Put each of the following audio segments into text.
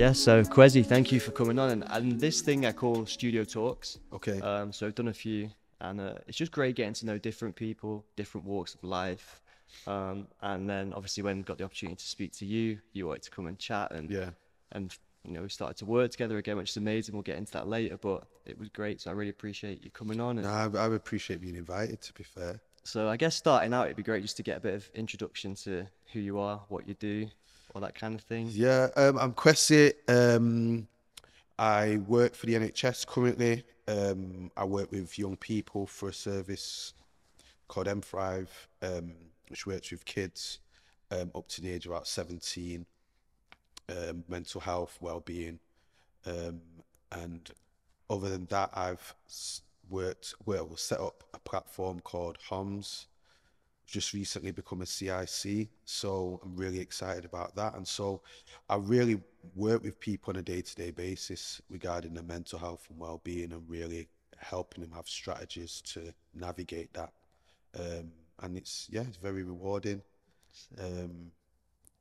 Yeah, so Kwesi, thank you for coming on. And this thing I call Studio Talks. Okay. So I've done a few, and it's just great getting to know different people, different walks of life. And then obviously when got the opportunity to speak to you, you wanted to come and chat, Yeah. and we started to work together again, which is amazing. We'll get into that later, but it was great. So I really appreciate you coming on. No, And I appreciate being invited, to be fair. so I guess starting out, it'd be great just to get a bit of introduction to who you are, what you do, all that kind of thing. Yeah, I'm Kwesi. I work for the NHS currently. I work with young people for a service called M5, which works with kids up to the age of about 17, mental health, well-being. Um, and other than that, set up a platform called HOMS, just recently become a CIC, so I'm really excited about that. And so I really work with people on a day-to-day basis regarding their mental health and well-being, and really helping them have strategies to navigate that. And it's very rewarding. Um,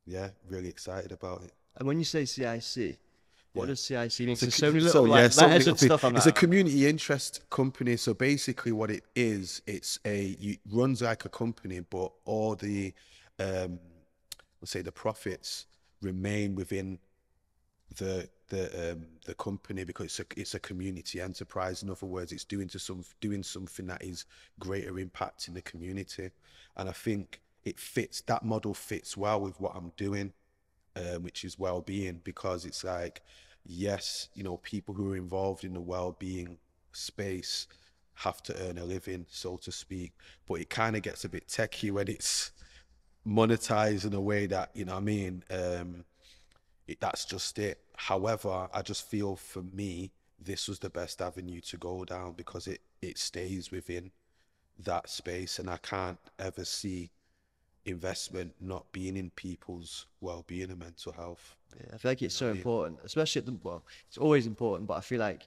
yeah, really excited about it. And when you say CIC, what Yeah. does CIC mean? So, There's so many so little yeah, like so letters little and thing. stuff. I'm It's a like, community interest company. So basically, what it is, it runs like a company, but all the, um, let's say, the profits remain within the company, because it's a community enterprise. In other words, it's doing something that is greater impact in the community, and I think that model fits well with what I'm doing, which is well-being, because it's like, yes, people who are involved in the well-being space have to earn a living, so to speak, but it kind of gets a bit techie when it's monetized in a way that, you know what I mean, that's just it. However, I just feel, for me, this was the best avenue to go down, because it stays within that space, and I can't ever see investment not being in people's well-being and mental health. yeah, I feel like You it's know what so I mean? important, especially well, it's always important, but I feel like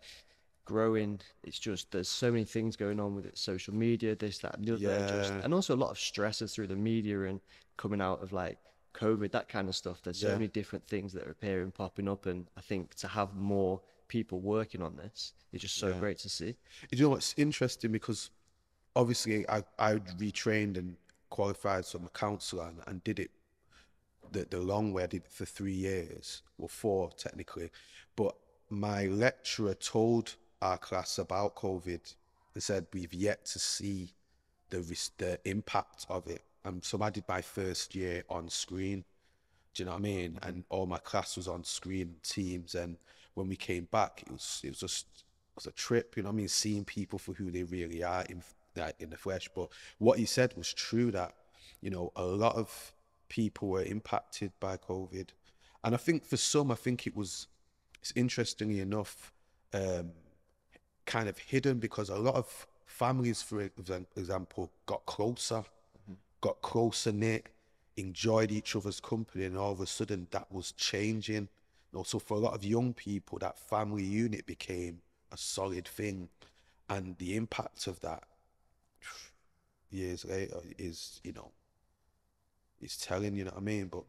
growing, it's just there's so many things going on with it, social media, this, that, and the other, Yeah, and also a lot of stresses through the media and coming out of like COVID, that kind of stuff. There's so yeah. many different things that are appearing, popping up, and I think to have more people working on this is just so Yeah. great to see. You know what's interesting? Because obviously I retrained and qualified, so I'm a counsellor, and did it the long way. I did it for 3 years, or four technically. But my lecturer told our class about COVID and said we've yet to see the impact of it. So I did my first year on screen. Do you know what I mean? And all my class was on screen, Teams, and when we came back, it was a trip. You know what I mean? Seeing people for who they really are in the flesh. But what he said was true, that a lot of people were impacted by COVID, and I think for some, it's interestingly enough, um, kind of hidden, because a lot of families, for example, got closer knit, enjoyed each other's company, and all of a sudden that was changing. So for a lot of young people, that family unit became a solid thing, and the impact of that years later is, it's telling. You know what I mean? But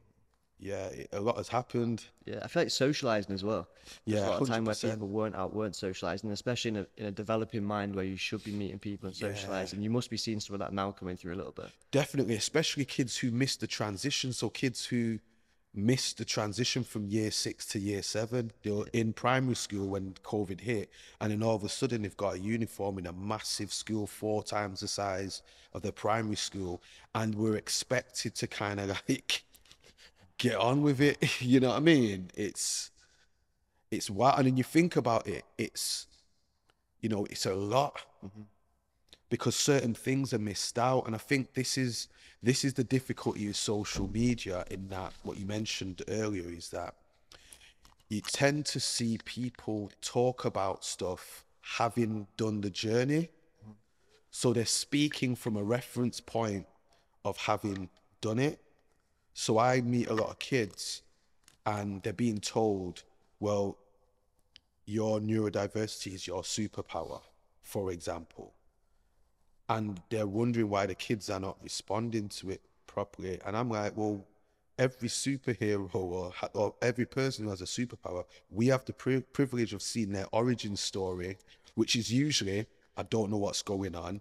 yeah, a lot has happened. Yeah, I feel like socializing as well. There's a Yeah, lot of time where 100%. people weren't socializing, especially in a developing mind where you should be meeting people and Yeah. socializing. You must be seeing some of that now coming through a little bit. Definitely, especially kids who missed the transition. So kids who missed the transition from year 6 to year 7. They were in primary school when COVID hit, and then all of a sudden they've got a uniform in a massive school 4 times the size of their primary school, and we're expected to kind of like get on with it. You know what I mean? It's wild, and then you think about it. It's a lot, because certain things are missed out. And I think this is the difficulty with social media, in that what you mentioned earlier is that you tend to see people talk about stuff having done the journey. So they're speaking from a reference point of having done it. So I meet a lot of kids, and they're being told, well, your neurodiversity is your superpower, for example. And they're wondering why the kids are not responding to it properly. And I'm like, well, every superhero or every person who has a superpower, we have the privilege of seeing their origin story, which is usually, I don't know what's going on.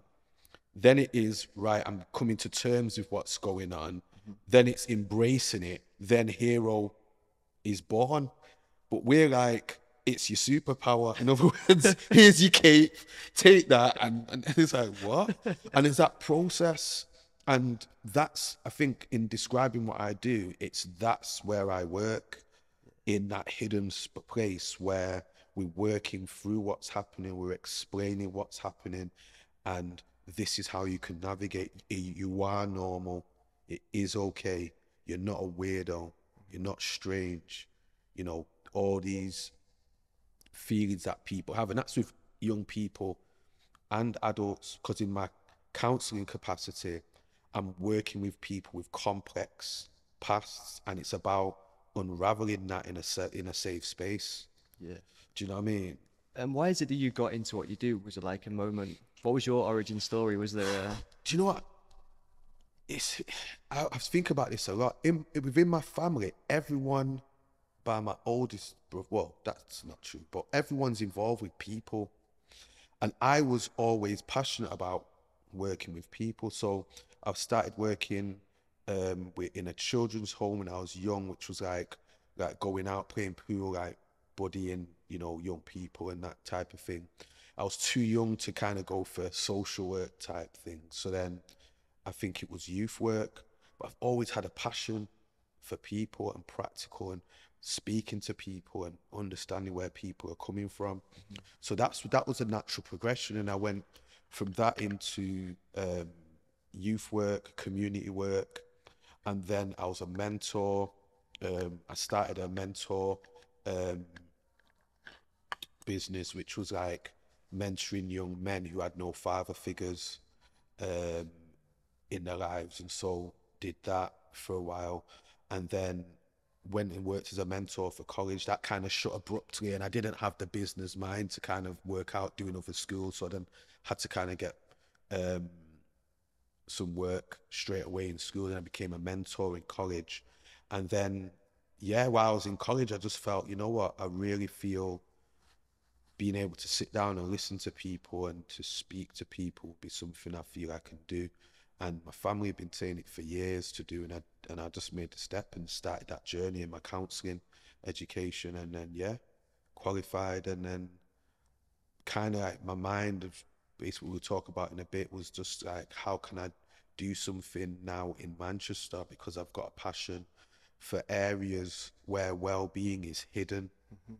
Then it is, right, I'm coming to terms with what's going on. Then it's embracing it. Then hero is born. But we're like, it's your superpower. In other words, here's your cape, take that. And it's like, what? And it's that process. And that's, I think, in describing what I do, that's where I work, in that hidden place where we're working through what's happening, we're explaining what's happening, and this is how you can navigate. You are normal. It is okay. You're not a weirdo. You're not strange. You know, all these feelings that people have. And that's with young people and adults, because in my counseling capacity, I'm working with people with complex pasts, and it's about unraveling that in a safe space. Yeah. Do you know what I mean? And why is it that you got into what you do? Was it like a moment? What was your origin story? Was there a... Do you know what? It's I think about this a lot. Within my family, everyone, by my oldest brother, well, that's not true, but everyone's involved with people. And I was always passionate about working with people. So I've started working in a children's home when I was young, which was like going out playing pool, like buddying, you know, young people and that type of thing. I was too young to kind of go for social work type things. So then I think it was youth work. But I've always had a passion for people and practical and speaking to people and understanding where people are coming from. So that was a natural progression, and I went from that into youth work, community work, and then I was a mentor. I started a mentor um, business, which was like mentoring young men who had no father figures um, in their lives, and so did that for a while, and then went and worked as a mentor for college. That kind of shut abruptly, and I didn't have the business mind to kind of work out doing other schools, so I then had to kind of get um, some work straight away in school, and I became a mentor in college. And then, yeah, while I was in college, I just felt, you know what, I really feel being able to sit down and listen to people and to speak to people would be something I feel I can do. And my family have been saying it for years to do, and I just made the step and started that journey in my counselling education, and then yeah, qualified, and then kind of like my mind of basically we'll talk about in a bit was just like, how can I do something now in Manchester, because I've got a passion for areas where well-being is hidden. Do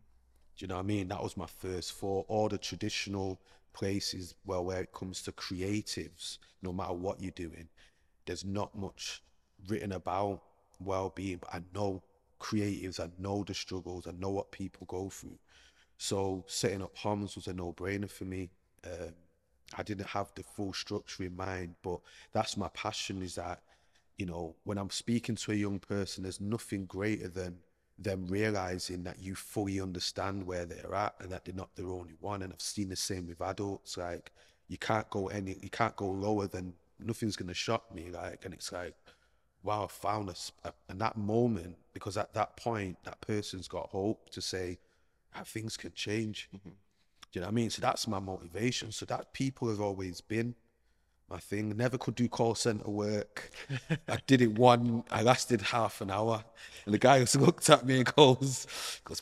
you know what I mean? That was my first thought. All the traditional places, well, where it comes to creatives, no matter what you're doing, there's not much written about well-being, but I know creatives, I know the struggles, I know what people go through. So setting up Homs was a no-brainer for me. Um, I didn't have the full structure in mind, but that's my passion, is that, you know, when I'm speaking to a young person, there's nothing greater than them realizing that you fully understand where they're at and that they're not their only one. And I've seen the same with adults. Like, you can't go lower than, nothing's gonna shock me. Like, and it's like, wow, I found and that moment, because at that point, that person's got hope to say how things can change. Do you know what I mean? So that's my motivation. So that people have always been my thing. Never could do call center work. I did it I lasted half an hour. And the guy just looked at me and goes,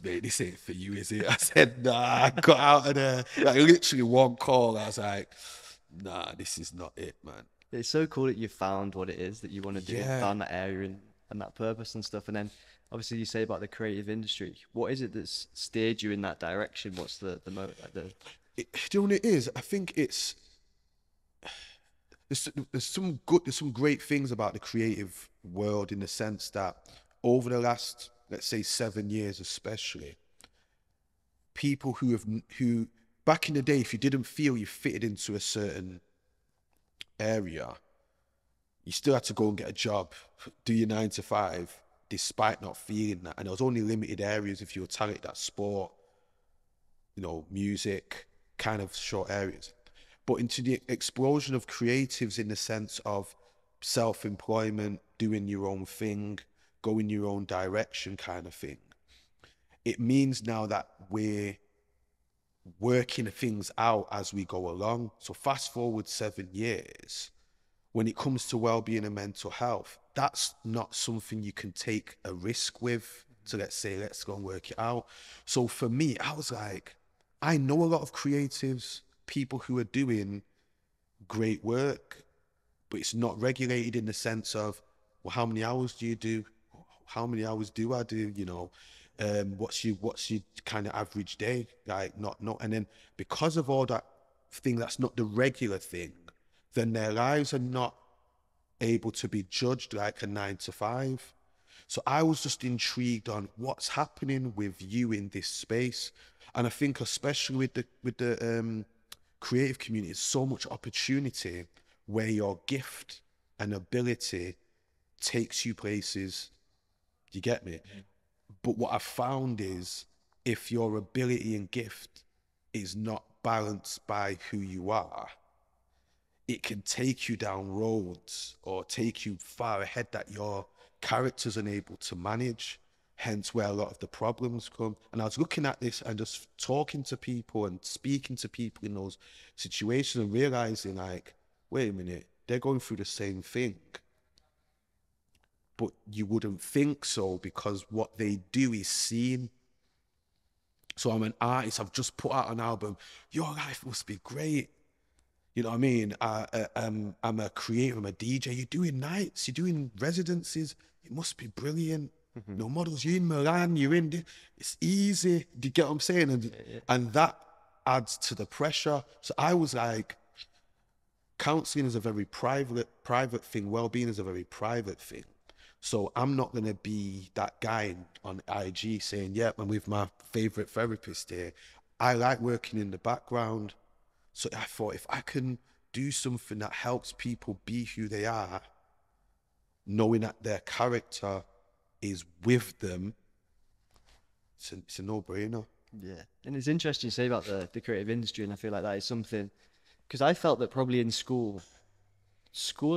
mate, this ain't for you, is it? I said, nah, I got out of there. Like, literally one call. I was like, nah, this is not it, man. It's so cool that you found what it is that you want to do, Yeah. found that area and that purpose and stuff. And then obviously you say about the creative industry. What is it that's steered you in that direction? What's like the... Do you know what it is? I think there's some great things about the creative world, in the sense that over the last, let's say, 7 years especially, people who back in the day, if you didn't feel you fitted into a certain area, you still had to go and get a job, do your 9 to 5, despite not feeling that. And there was only limited areas, if you were talented at sport, you know, music, kind of short areas. But into the explosion of creatives, in the sense of self-employment, doing your own thing, go in your own direction kind of thing. It means now that we're working things out as we go along. So fast forward 7 years, when it comes to well-being and mental health, that's not something you can take a risk with to, let's say, let's go and work it out. So for me, I was like, I know a lot of creatives, people who are doing great work, but it's not regulated in the sense of, well, how many hours do you do? How many hours do I do? You know, what's your kind of average day? Like, not, and then because of all that thing that's not the regular thing, then their lives are not able to be judged like a 9 to 5. So I was just intrigued on what's happening with you in this space, and I think especially with the creative community, there's so much opportunity where your gift and ability takes you places. You get me? But what I've found is if your ability and gift is not balanced by who you are, it can take you down roads or take you far ahead that your character's unable to manage, hence where a lot of the problems come. And I was looking at this and just talking to people and speaking to people in those situations and realizing, like, wait a minute, they're going through the same thing. But you wouldn't think so because what they do is seen. So I'm an artist, I've just put out an album. Your life must be great. You know what I mean? I'm a creator, I'm a DJ. You're doing nights, you're doing residencies. It must be brilliant. No models, you're in Milan, you're in this. It's easy. Do you get what I'm saying? And that adds to the pressure. So I was like, counseling is a very private thing. Well-being is a very private thing. So I'm not going to be that guy on IG saying, yeah, I'm with my favorite therapist here. I like working in the background. So I thought, if I can do something that helps people be who they are, knowing that their character is with them, it's a no-brainer. Yeah, and it's interesting you say about the creative industry, and I feel like that is something because I felt that probably in school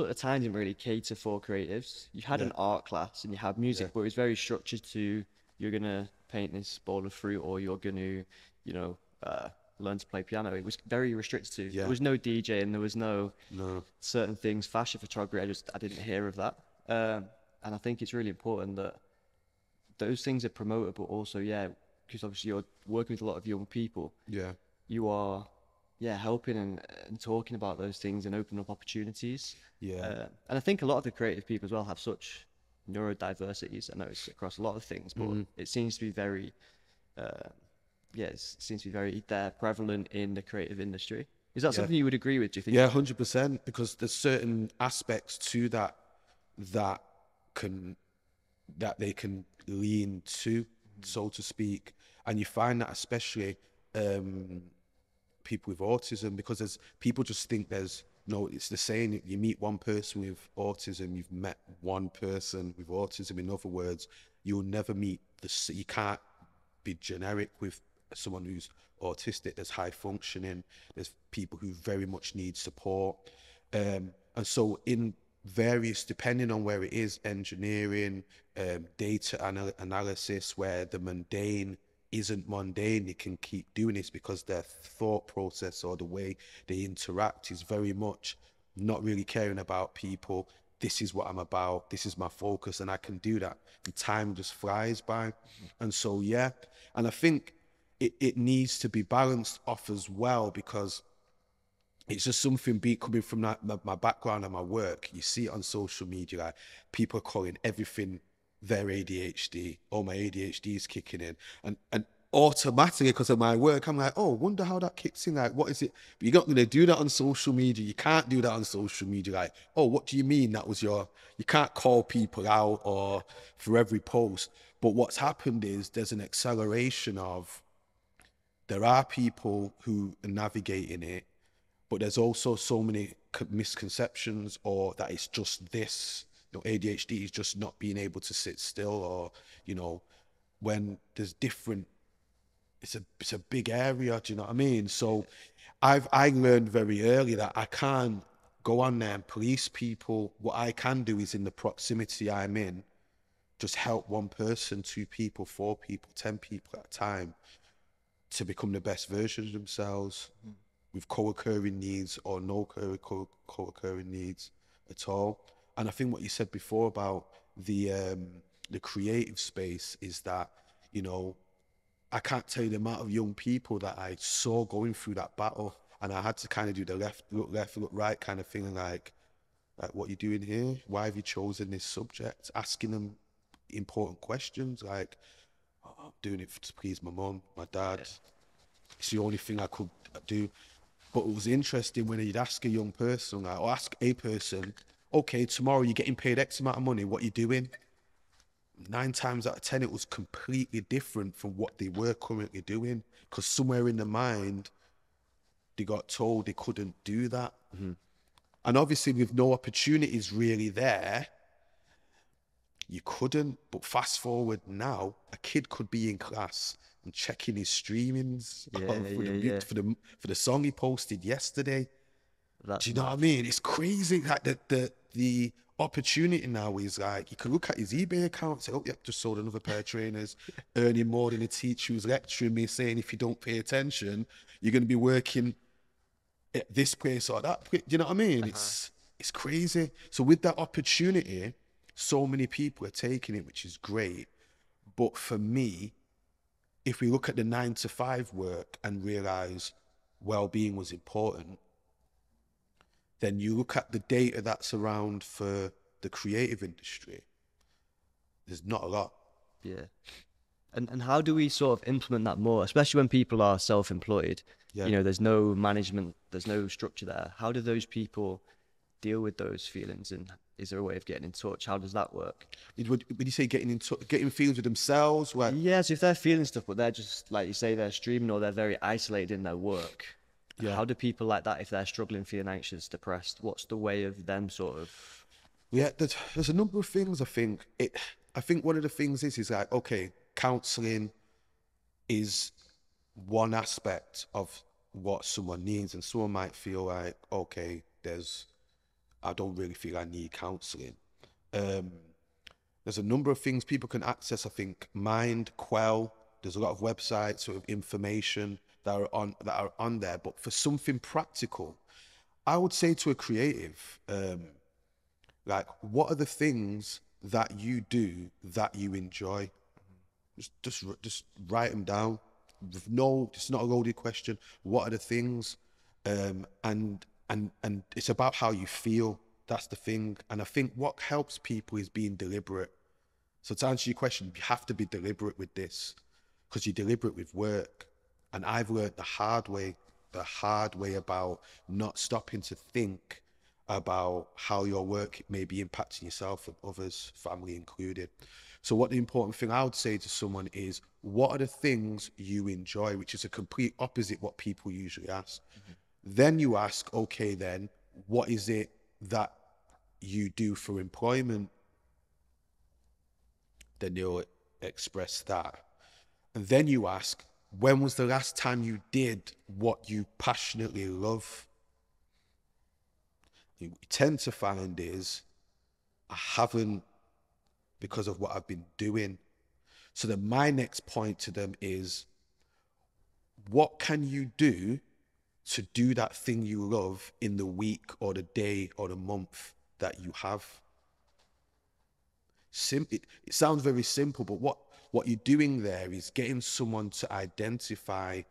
at the time didn't really cater for creatives. You had Yeah. an art class and you had music, Yeah. but it was very structured to you're gonna paint this bowl of fruit or you're gonna, you know, learn to play piano. It was very restricted to. There Yeah. was no DJ and there was no No. certain things, fashion photography. I didn't hear of that. And I think it's really important that those things are promoted, but also, yeah, because obviously you're working with a lot of young people, Yeah. you are, yeah, helping and talking about those things and opening up opportunities. Yeah. And I think a lot of the creative people as well have such neurodiversities. I know it's across a lot of things, but it seems to be very, yeah, it seems to be very there prevalent in the creative industry. Is that Yeah. something you would agree with? Do you think? Yeah, 100%. Because there's certain aspects to that that can that they can lean to, so to speak. And you find that especially people with autism, because there's people just think there's no, it's the saying, you meet one person with autism, you've met one person with autism. In other words, you'll never meet you can't be generic with someone who's autistic. There's high functioning, there's people who very much need support. And so in various, depending on where it is, engineering, data analysis, where the mundane isn't mundane, they can keep doing this because their thought process or the way they interact is very much not really caring about people. This is what I'm about, this is my focus, and I can do that. And time just flies by. And so, yeah, and I think it needs to be balanced off as well, because it's just something coming from my background and my work. You see it on social media, like people are calling everything their ADHD. Oh, my ADHD is kicking in. And automatically, because of my work, I'm like, oh, wonder how that kicks in. Like, what is it? But you're not going to do that on social media. You can't do that on social media. Like, oh, what do you mean that was you can't call people out or for every post. But what's happened is there's an acceleration of, there are people who are navigating it, but there's also so many misconceptions, or that it's just this, ADHD is just not being able to sit still, or, when there's different, it's a big area, do you know what I mean? So I learned very early that I can't go on there and police people. What I can do is, in the proximity I'm in, just help one person, 2 people, 4 people, 10 people at a time to become the best version of themselves with co-occurring needs or no co-occurring needs at all. And I think what you said before about the creative space is that, you know, I can't tell you the amount of young people that I saw going through that battle, and I had to kind of do the left, look right kind of thing, and like what you doing here? Why have you chosen this subject? Asking them important questions like, oh, I'm doing it to please my mum, my dad. It's the only thing I could do. But it was interesting when you'd ask a young person, like, or ask a person, okay, tomorrow you're getting paid X amount of money, what are you doing? 9 times out of 10, it was completely different from what they were currently doing, because somewhere in the mind, they got told they couldn't do that. And obviously, with no opportunities really there, you couldn't. But fast forward now, a kid could be in class and checking his streamings for the song he posted yesterday. That's Do you know mad. what I mean? It's crazy. Like the opportunity now is like, you can look at his eBay account and say, oh, yep, just sold another pair of trainers, earning more than a teacher who's lecturing me, saying if you don't pay attention, you're going to be working at this place or that place. Do you know what I mean? It's crazy. So with that opportunity, so many people are taking it, which is great. But for me, if we look at the 9 to 5 work and realize well-being was important, then you look at the data that's around for the creative industry, there's not a lot. Yeah. And how do we sort of implement that more, especially when people are self-employed? Yeah. You know, there's no management, there's no structure there. How do those people deal with those feelings, and is there a way of getting in touch? How does that work? Would you say getting feelings with themselves? Like, Yes, if they're feeling stuff, but they're just, like you say, they're streaming or they're very isolated in their work. Yeah. How do people like that, if they're struggling, feeling anxious, depressed, what's the way of them sort of... yeah, there's a number of things. I think one of the things is like, okay, counseling is one aspect of what someone needs, and someone might feel like, okay, I don't really feel I need counseling. There's a number of things people can access. I think Mind, Quell. There's a lot of websites, sort of information that are on there. But for something practical, I would say to a creative, like, what are the things that you do that you enjoy? Just write them down. It's not a loaded question. What are the things? And it's about how you feel. That's the thing. And I think what helps people is being deliberate. So to answer your question, you have to be deliberate with this, because you're deliberate with work. And I've learned the hard way about not stopping to think about how your work may be impacting yourself and others, family included. So what the important thing I would say to someone is, what are the things you enjoy, which is a complete opposite what people usually ask. Then you ask, okay, then what is it that you do for employment? Then they'll express that. And then you ask, when was the last time you did what you passionately love? What you tend to find is, I haven't, because of what I've been doing. So then my next point to them is, what can you do to do that thing you love in the week or the day or the month that you have? It sounds very simple, but what you're doing there is getting someone to identify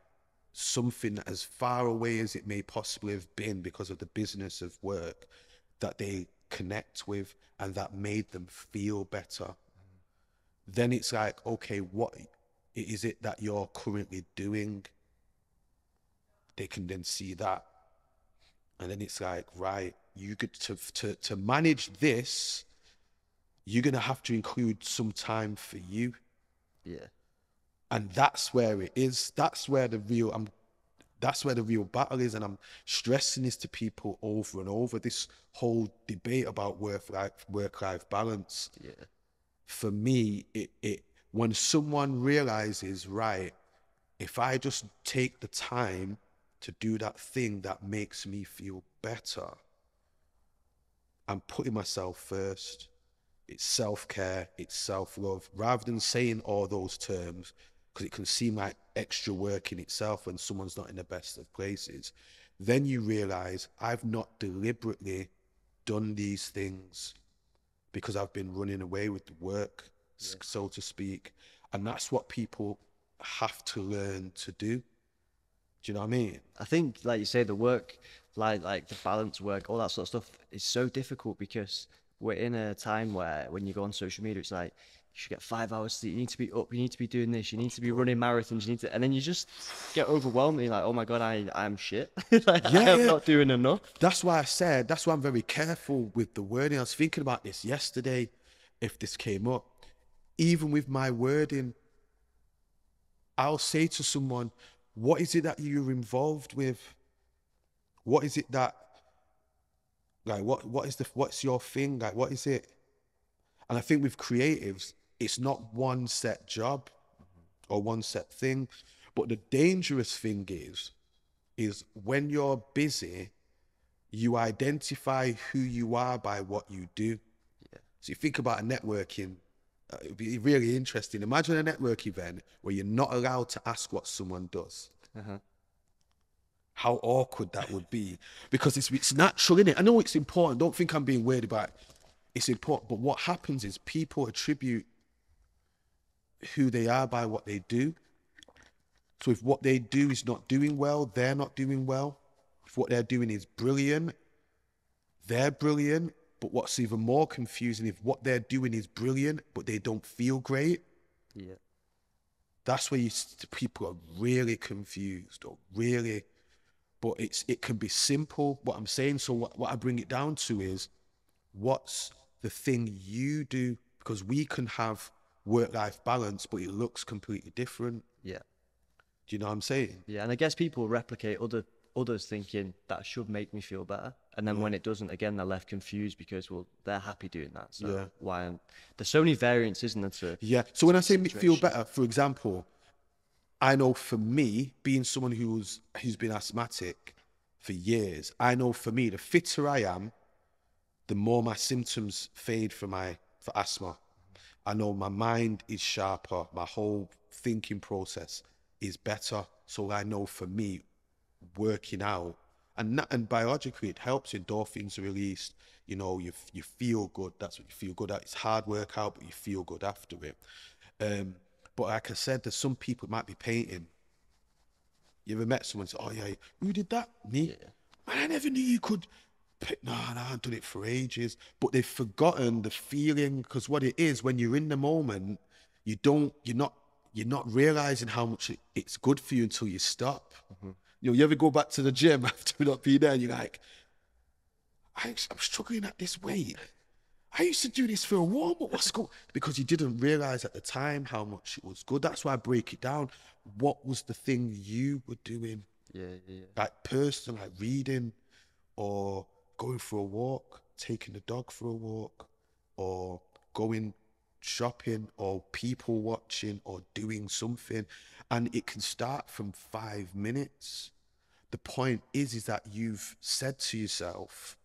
something as far away as it may possibly have been because of the business of work that they connect with and that made them feel better. Then it's like, okay, what is it that you're currently doing? They can then see that. And then it's like, right, you get to manage this, you're going to have to include some time for you. Yeah. And that's where it is. That's where the real battle is. And I'm stressing this to people over and over, this whole debate about work-life balance. Yeah. For me, when someone realizes, right, if I just take the time to do that thing that makes me feel better, I'm putting myself first. it's self-care, it's self-love, rather than saying all those terms, because it can seem like extra work in itself when someone's not in the best of places. Then you realize I've not deliberately done these things because I've been running away with the work, so to speak. And that's what people have to learn to do. Do you know what I mean? I think, like you say, the work, like the balance work, all that sort of stuff is so difficult because we're in a time where when you go on social media, it's like you should get 5 hours sleep. You need to be up. You need to be doing this. You need to be running marathons. You need to, and then you just get overwhelmed. And you're like, oh my god, I'm shit. Like Yeah, I'm yeah. not doing enough. That's why that's why I'm very careful with the wording. I was thinking about this yesterday, if this came up. Even with my wording, I'll say to someone, what is it that you're involved with? What is it that, like, what's your thing? Like, what is it? And I think with creatives, it's not one set job or one set thing. But the dangerous thing is when you're busy, you identify who you are by what you do. Yeah. So you think about a networking, it'd be really interesting. Imagine a network event where you're not allowed to ask what someone does. Uh-huh. How awkward that would be, because it's natural, innit? I know it's important. Don't think I'm being weird about it. It's important, but what happens is people attribute who they are by what they do. So if what they do is not doing well, they're not doing well. If what they're doing is brilliant, they're brilliant. But what's even more confusing, if what they're doing is brilliant, but they don't feel great, Yeah. that's where people are really confused, or really. But it can be simple, what I'm saying. So what I bring it down to is, what's the thing you do? Because we can have work-life balance, but it looks completely different. Yeah. Do you know what I'm saying? Yeah. And I guess people replicate others thinking that should make me feel better, and then when it doesn't, again they're left confused because, well, they're happy doing that, so Yeah. why there's so many variants, isn't there, to Yeah. So when I say feel situation. better, for example, I know for me, being someone who's been asthmatic for years, I know for me, the fitter I am, the more my symptoms fade for asthma. I know my mind is sharper, my whole thinking process is better. So I know for me, working out, and biologically it helps. Endorphins are released. You know, you feel good. That's what you feel good at. It's hard workout, but you feel good after it. But like I said, there's some people, it might be painting. You ever met someone and say, oh yeah, who did that? Me? Yeah. Man, I never knew you could. No, I've done it for ages. But they've forgotten the feeling, because what it is, when you're in the moment, you're not realizing how much it's good for you until you stop. Mm-hmm. You know, you ever go back to the gym after not being there and you're like, I'm struggling at this weight. I used to do this for a warm-up. What's going? Because you didn't realize at the time how much it was good. That's why I break it down. What was the thing you were doing? Yeah, yeah. Like personal, like reading, or going for a walk, taking the dog for a walk, or going shopping, or people watching, or doing something. And it can start from 5 minutes. The point is that you've said to yourself,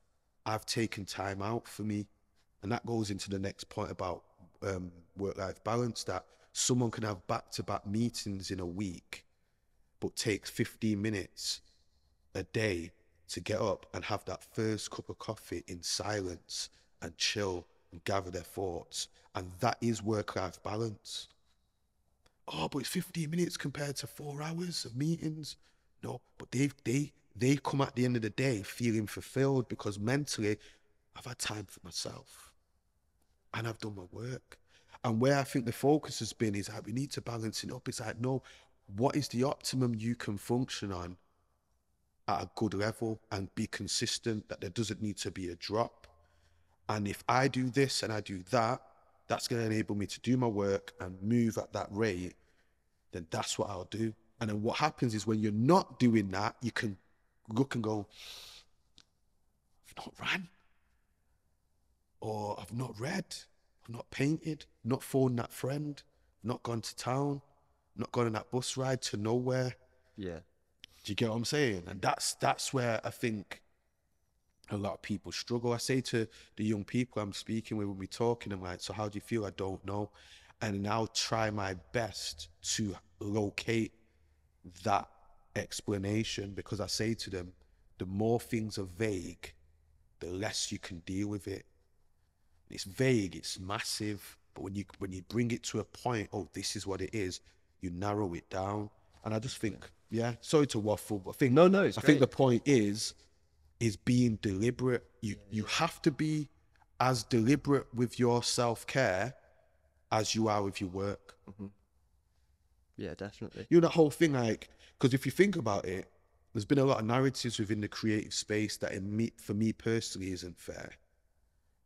I've taken time out for me. And that goes into the next point about work-life balance, that someone can have back-to-back meetings in a week, but takes 15 minutes a day to get up and have that first cup of coffee in silence and chill and gather their thoughts. And that is work-life balance. Oh, but it's 15 minutes compared to 4 hours of meetings. No, but they come at the end of the day feeling fulfilled, because mentally I've had time for myself and I've done my work. And where I think the focus has been is that we need to balance it up. It's like, no, what is the optimum you can function on at a good level and be consistent, that there doesn't need to be a drop. And if I do this and I do that, that's going to enable me to do my work and move at that rate, then that's what I'll do. And then what happens is, when you're not doing that, you can look and go, I've not ran, or I've not read, I've not painted, not phoned that friend, not gone to town, not gone on that bus ride to nowhere. Yeah. Do you get what I'm saying? And that's where I think a lot of people struggle. I say to the young people I'm speaking with when we're talking, I'm like, so how do you feel? I don't know. And now try my best to locate that explanation, because I say to them, the more things are vague, the less you can deal with it. It's vague, it's massive, but when you bring it to a point, oh, this is what it is, you narrow it down. And I just think, yeah, sorry to waffle, but No, it's I think great. the point is being deliberate. You have to be as deliberate with your self-care as you are with your work. Yeah, definitely. You know, that whole thing, like, because if you think about it, there's been a lot of narratives within the creative space that for me personally isn't fair.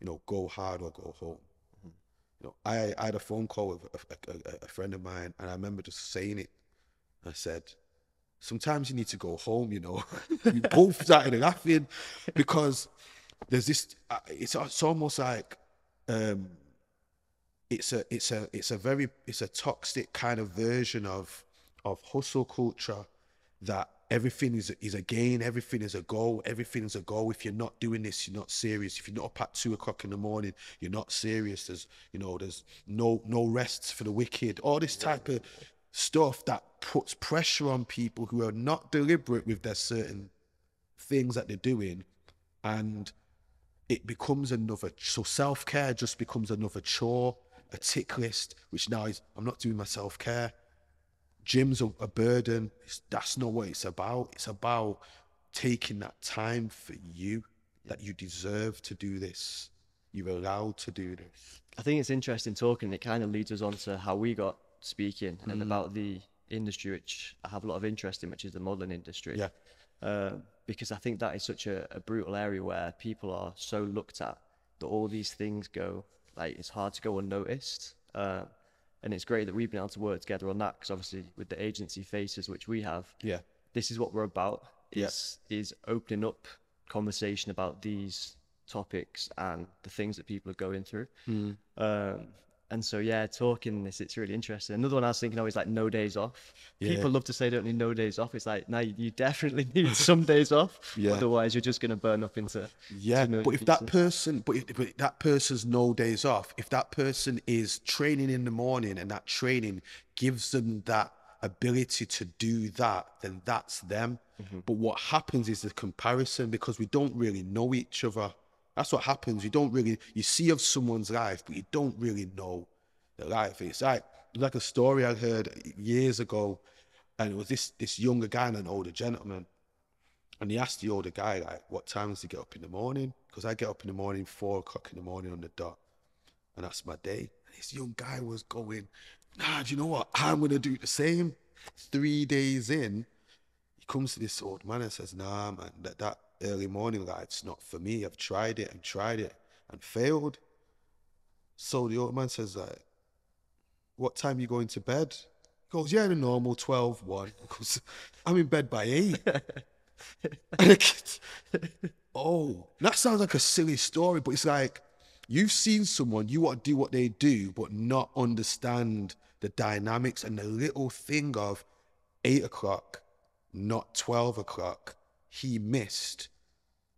You know, go hard or go home. You know, I had a phone call with a friend of mine, and I remember just saying it. I said, sometimes you need to go home, you know. We both started laughing, because there's this, it's almost like, it's a toxic kind of version of hustle culture, that everything is a gain, everything is a goal, everything is a goal. If you're not doing this, you're not serious. If you're not up at 2 o'clock in the morning, you're not serious. There's no rests for the wicked. All this type of stuff that puts pressure on people who are not deliberate with their certain things that they're doing, and it becomes so self-care just becomes another chore, a tick list, which now is, I'm not doing my self-care. Gym's a burden. That's not what it's about. It's about taking that time for you, that you deserve to do this. You're allowed to do this. I think it's interesting talking. It kind of leads us on to how we got speaking and about the industry, which I have a lot of interest in, which is the modeling industry. Yeah. Because I think that is such a brutal area where people are so looked at that all these things go, like, it's hard to go unnoticed. And it's great that we've been able to work together on that, because obviously with the agency Faces, which we have, Yeah. this is what we're about, is opening up conversation about these topics and the things that people are going through. And so, yeah, talking this, it's really interesting. Another one I was thinking of is like no days off. Yeah. People love to say don't need no days off. It's like, no, you definitely need some days off. Yeah. Otherwise, you're just going to burn up into. Yeah, but if that person, but if that person's no days off, if that person is training in the morning and that training gives them that ability to do that, then that's them. But what happens is the comparison, because we don't really know each other. That's what happens. You see of someone's life, but you don't really know their life. It's like a story I heard years ago, and it was this younger guy and an older gentleman. And he asked the older guy, like, what time does he get up in the morning? Because I get up in the morning, 4 o'clock in the morning on the dot. And that's my day. And this young guy was going, nah, do you know what? I'm going to do the same. 3 days in, he comes to this old man and says, nah, man, that early morning life's not for me. I've tried it and failed. So the old man says, like, what time are you going to bed? He goes, yeah, the normal 12, 1. Because I'm in bed by 8. Oh, that sounds like a silly story, but it's like, you've seen someone, you want to do what they do, but not understand the dynamics and the little thing of 8 o'clock, not 12 o'clock. He missed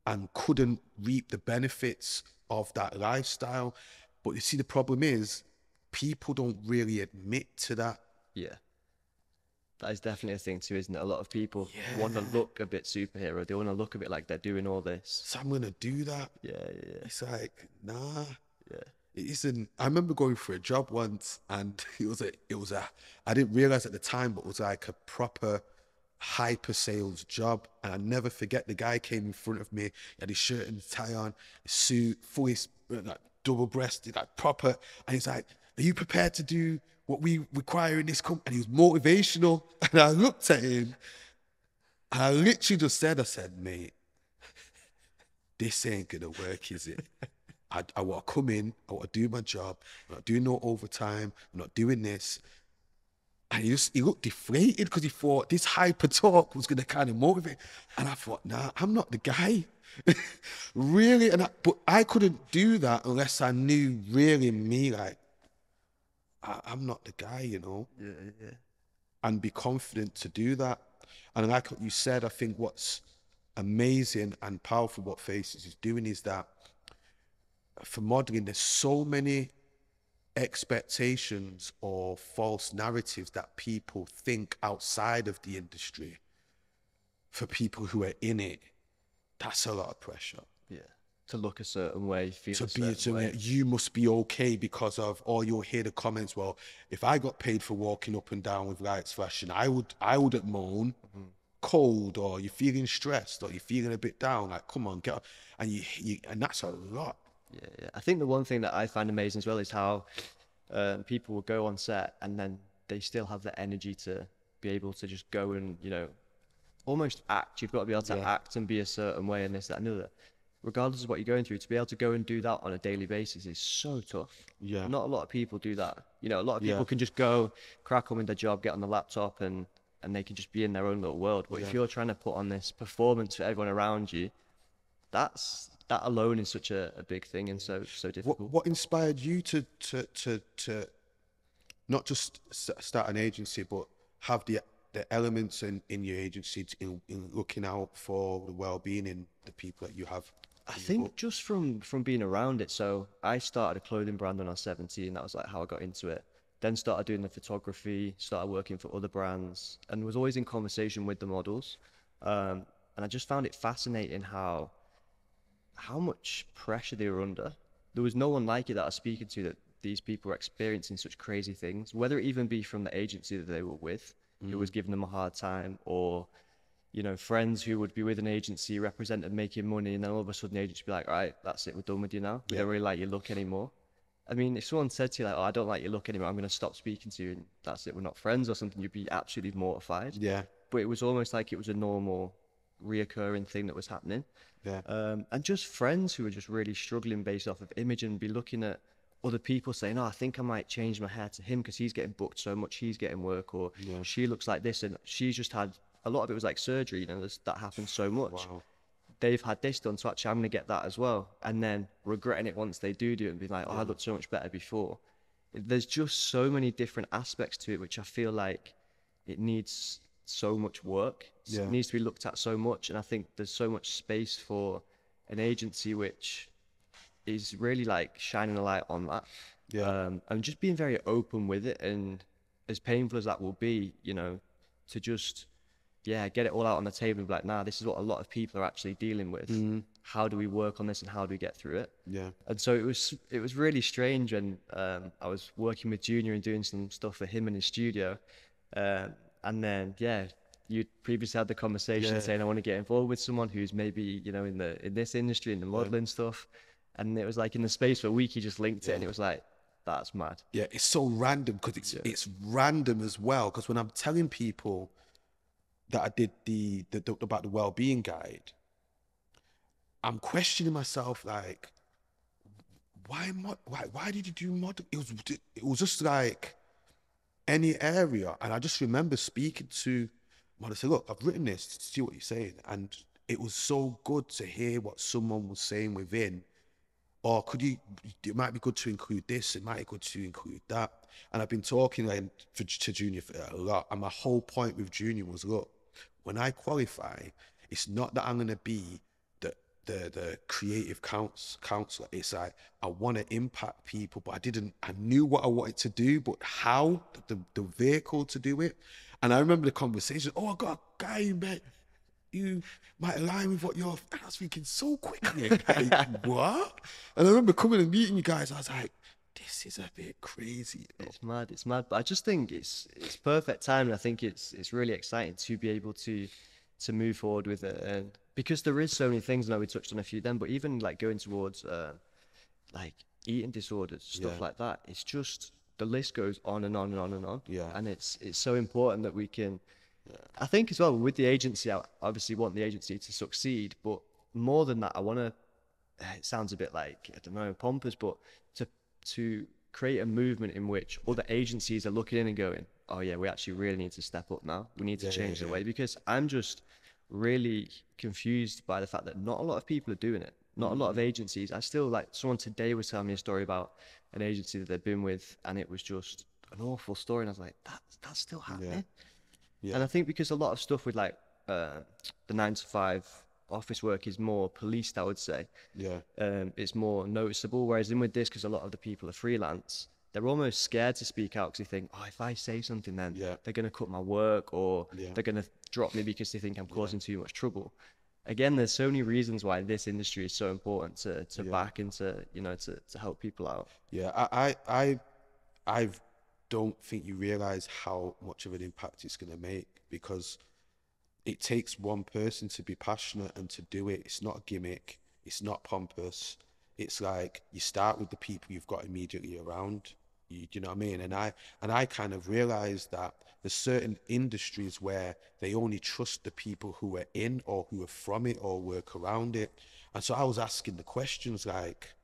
and couldn't reap the benefits of that lifestyle. But you see, the problem is, people don't really admit to that. Yeah. That is definitely a thing too, isn't it? A lot of people want to look a bit superhero. They want to look a bit like they're doing all this. So I'm going to do that. Yeah. It's like, nah. Yeah. It isn't. I remember going for a job once, and it was a, I didn't realize at the time, but it was like a proper hyper sales job. And I never forget, the guy came in front of me, he had his shirt and tie on, his suit, fully like double breasted, like proper. And he's like, are you prepared to do what we require in this company? And he was motivational. And I looked at him, and I literally just said, mate, this ain't gonna work, is it? I want to come in, I want to do my job, I'm not doing no overtime, I'm not doing this. And he looked deflated, because he thought this hyper talk was going to kind of motivate. And I thought, nah, I'm not the guy. Really? But I couldn't do that unless I knew really me, like, I'm not the guy, you know? Yeah. And be confident to do that. And like what you said, I think what's amazing and powerful what Faces is doing is that for modeling, there's so many expectations or false narratives that people think outside of the industry for people who are in it. That's a lot of pressure. Yeah. To look a certain way, feel To a be certain way. you must be okay because of, or you'll hear the comments, well, if I got paid for walking up and down with lights flashing, I wouldn't moan. Cold, or you're feeling stressed, or you're feeling a bit down, like, come on, get up. And and that's a lot. Yeah, yeah. I think the one thing that I find amazing as well is how people will go on set and then they still have the energy to be able to just go and, you know, almost act. You've got to be able to act and be a certain way and this, that, and the other. Regardless of what you're going through, to be able to go and do that on a daily basis is so tough. Yeah. Not a lot of people do that. You know, a lot of people can just go, crack on with their job, get on the laptop, and they can just be in their own little world. But if you're trying to put on this performance for everyone around you, that alone is such a big thing and so difficult. What inspired you to not just start an agency, but have the elements in your agency in looking out for the well-being in the people that you have? I think just from being around it. So I started a clothing brand when I was 17. That was like how I got into it. Then started doing the photography, started working for other brands, and was always in conversation with the models. And I just found it fascinating how much pressure they were under. There was no one like it that I was speaking to that these people were experiencing such crazy things, whether it even be from the agency that they were with, who was giving them a hard time, or, you know, friends who would be with an agency, represented making money, and then all of a sudden the agency would be like, all right, that's it, we're done with you now. We don't really like your look anymore. I mean, if someone said to you like, oh, I don't like your look anymore, I'm going to stop speaking to you, and that's it, we're not friends or something, you'd be absolutely mortified. Yeah. But it was almost like it was a normal, reoccurring thing that was happening. Yeah. And just friends who were just really struggling based off of image and be looking at other people saying, oh, I think I might change my hair to him because he's getting booked so much, he's getting work, or she looks like this, and she's just had, a lot of it was like surgery, you know, that happens so much. Wow. They've had this done, so actually I'm going to get that as well. And then regretting it once they do it and being like, oh, I looked so much better before. There's just so many different aspects to it, which I feel like it needs so much work. It needs to be looked at so much. And I think there's so much space for an agency which is really like shining a light on that. And just being very open with it. And as painful as that will be, you know, to just, get it all out on the table and be like, nah, this is what a lot of people are actually dealing with. How do we work on this and how do we get through it? And so it was really strange. And I was working with Junior and doing some stuff for him in his studio. And then, you previously had the conversation saying, I want to get involved with someone who's maybe, you know, in this industry, in the modeling stuff. And it was like in the space for a week, he just linked it and it was like, that's mad. Yeah, it's so random because it's random as well. Because when I'm telling people that I did the about the well-being guide, I'm questioning myself, like, why did you do model? It was just like any area. And I just remember speaking to model, say, look, I've written this to see what you're saying. And it was so good to hear what someone was saying within. Or it might be good to include this, it might be good to include that. And I've been talking to Junior for a lot. And my whole point with Junior was, look, when I qualify, it's not that I'm going to be the creative counselor. It's like, I want to impact people, but I knew what I wanted to do, but how, the vehicle to do it. And I remember the conversation, oh, I got a guy you met, you might align with what you're, and I was thinking so quickly, like, what? And I remember coming and meeting you guys, I was like, this is a bit crazy. It's mad. But I just think it's perfect time. And I think it's really exciting to be able to move forward with it. And because there is so many things, I know we touched on a few then, but even like going towards like eating disorders, stuff like that, it's just, the list goes on and on and on and on. And it's so important that we can, I think as well with the agency, I obviously want the agency to succeed, but more than that, I want to, it sounds a bit like, I don't know, pompous, but to create a movement in which other agencies are looking in and going, oh yeah, we actually really need to step up now. We need to change the way, because I'm just really confused by the fact that not a lot of people are doing it. Not a lot of agencies. I still, like, someone today was telling me a story about an agency that they've been with, and it was just an awful story. And I was like, that's still happening. And I think because a lot of stuff with like the 9 to 5 office work is more policed, I would say. Yeah. It's more noticeable. Whereas in with this, because a lot of the people are freelance, they're almost scared to speak out because they think, oh, if I say something, then Yeah. they're going to cut my work, or Yeah. they're going to drop me because they think I'm causing too much trouble. Again, there's so many reasons why this industry is so important to back and to, you know, to help people out. Yeah. I don't think you realize how much of an impact it's going to make, because it takes one person to be passionate and to do it. It's not a gimmick. It's not pompous. It's like you start with the people you've got immediately around. You know what I mean? And I kind of realized that there's certain industries where they only trust the people who are in or who are from it or work around it. And so I was asking the questions like,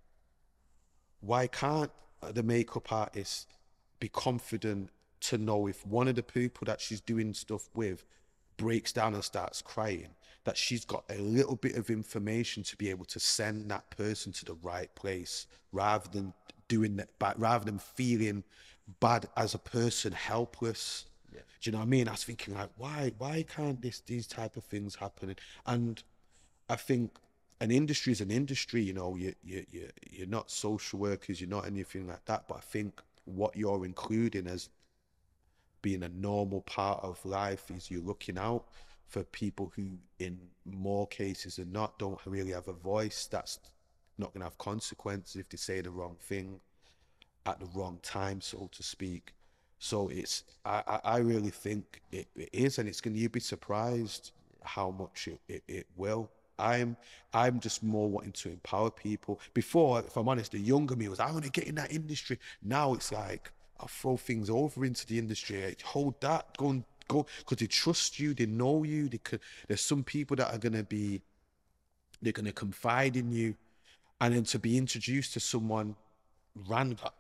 why can't the makeup artist be confident to know if one of the people that she's doing stuff with breaks down and starts crying, that she's got a little bit of information to be able to send that person to the right place, rather than doing that, rather than feeling bad as a person, helpless. Yeah. Do you know what I mean? I was thinking like, why can't these type of things happen? And I think an industry is an industry. You know, you're not social workers, you're not anything like that. But I think what you're including as being a normal part of life is you're looking out for people who, in more cases than not, don't really have a voice. That's not going to have consequences if they say the wrong thing at the wrong time, so to speak. So it's, I really think it is, and it's going to, you'd be surprised how much it will. I'm just more wanting to empower people. Before, if I'm honest, the younger me was, I want to get in that industry. Now it's like, I'll throw things over into the industry. Like, hold that, go, because they trust you, they know you. There's some people that are gonna they're gonna confide in you, and then to be introduced to someone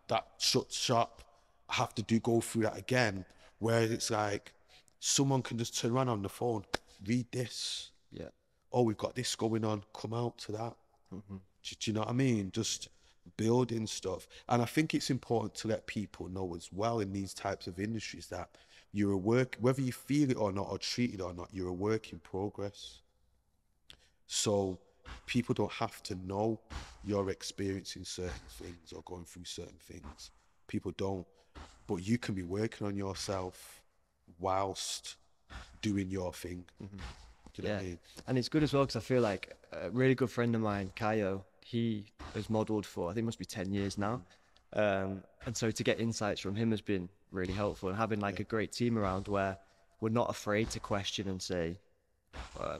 that shut shop, have to go through that again. Where it's like someone can just turn around on the phone, read this. Yeah. Oh, we've got this going on. Come out to that. Mm-hmm. Do you know what I mean? Just building stuff. And I think it's important to let people know as well in these types of industries that you're a work, whether you feel it or not, or treat it or not, you're a work in progress. So people don't have to know you're experiencing certain things or going through certain things. People don't. But you can be working on yourself whilst doing your thing. Mm-hmm. Do you know what I mean? And it's good as well because I feel like a really good friend of mine, Kayo, he has modelled for, I think it must be 10 years now. And so to get insights from him has been really helpful, and having like a great team around where we're not afraid to question and say,